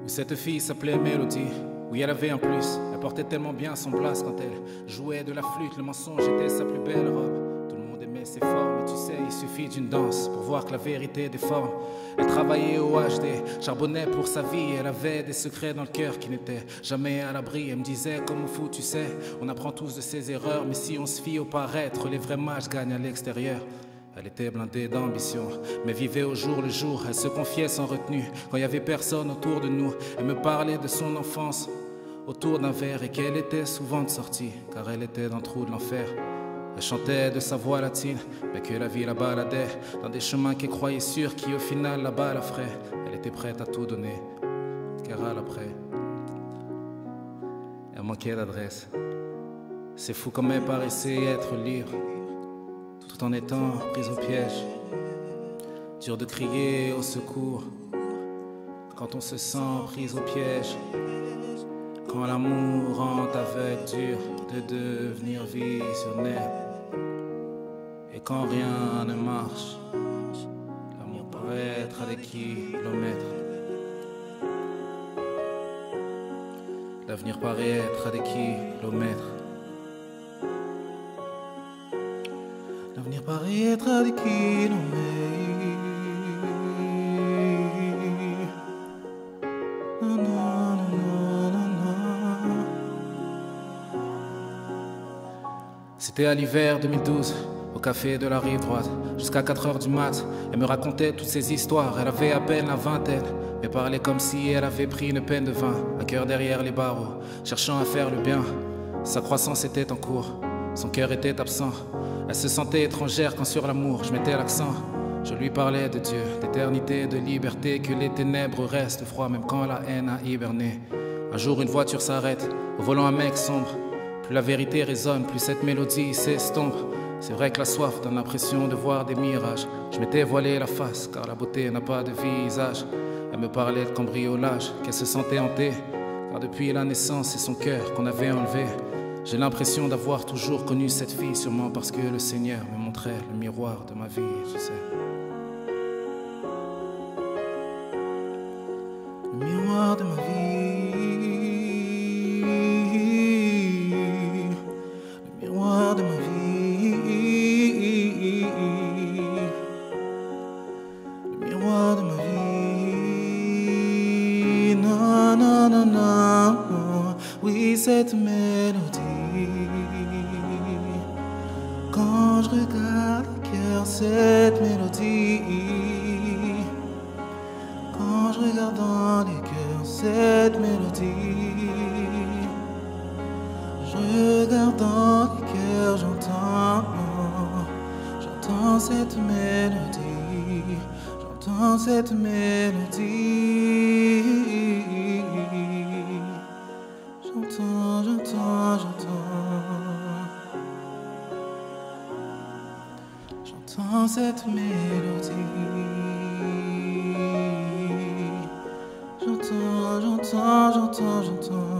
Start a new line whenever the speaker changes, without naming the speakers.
Cette fille s'appelait Mélodie. Oui, elle avait un plus. Elle portait tellement bien son place quand elle jouait de la flûte. Le mensonge était sa plus belle robe. Tout le monde aimait ses formes. Et tu sais, il suffit d'une danse pour voir que la vérité déforme. Elle travaillait au HD, charbonnait pour sa vie. Elle avait des secrets dans le cœur qui n'étaient jamais à l'abri. Elle me disait, comme au foot, tu sais, on apprend tous de ses erreurs. Mais si on se fie au paraître, les vrais matchs gagnent à l'extérieur. Elle était blindée d'ambition, mais vivait au jour le jour. Elle se confiait sans retenue quand il y avait personne autour de nous. Elle me parlait de son enfance autour d'un verre et qu'elle était souvent de sortie, car elle était dans le trou de l'enfer. Elle chantait de sa voix latine, mais que la vie la baladait dans des chemins qu'elle croyait sûrs, qui au final là-bas la feraient. Elle était prête à tout donner, car à l'après, elle manquait d'adresse. C'est fou comme elle paraissait être libre, tout en étant prise au piège. Dur de crier au secours quand on se sent prise au piège. Quand l'amour rend aveugle, dur de devenir visionnaire. Et quand rien ne marche, l'amour paraît être à des kilomètres. L'avenir paraît être à des kilomètres. L'avenir paraît être à des kilomètres. C'était à l'hiver 2012, au café de la rive droite. Jusqu'à 4 h du mat, elle me racontait toutes ces histoires. Elle avait à peine la vingtaine, mais parlait comme si elle avait pris une peine de vin. Un cœur derrière les barreaux, cherchant à faire le bien. Sa croissance était en cours, son cœur était absent. Elle se sentait étrangère quand sur l'amour je mettais l'accent. Je lui parlais de Dieu, d'éternité, de liberté, que les ténèbres restent froides même quand la haine a hiberné. Un jour une voiture s'arrête, au volant un mec sombre. Plus la vérité résonne, plus cette mélodie s'estompe. C'est vrai que la soif donne l'impression de voir des mirages. Je m'étais voilé la face, car la beauté n'a pas de visage. Elle me parlait de cambriolage, qu'elle se sentait hantée, car depuis la naissance, c'est son cœur qu'on avait enlevé. J'ai l'impression d'avoir toujours connu cette fille, sûrement parce que le Seigneur me montrait le miroir de ma vie, tu sais. Le miroir de ma vie. Le miroir de ma vie. Le miroir de ma vie. Non, non, non, non. Oui, cette mélodie. Quand je regarde le cœur, cette mélodie. Quand je regarde dans les cœurs, cette mélodie. Je regarde dans les cœurs, j'entends cette mélodie. J'entends cette mélodie. J'entends. J'entends cette mélodie. J'entends.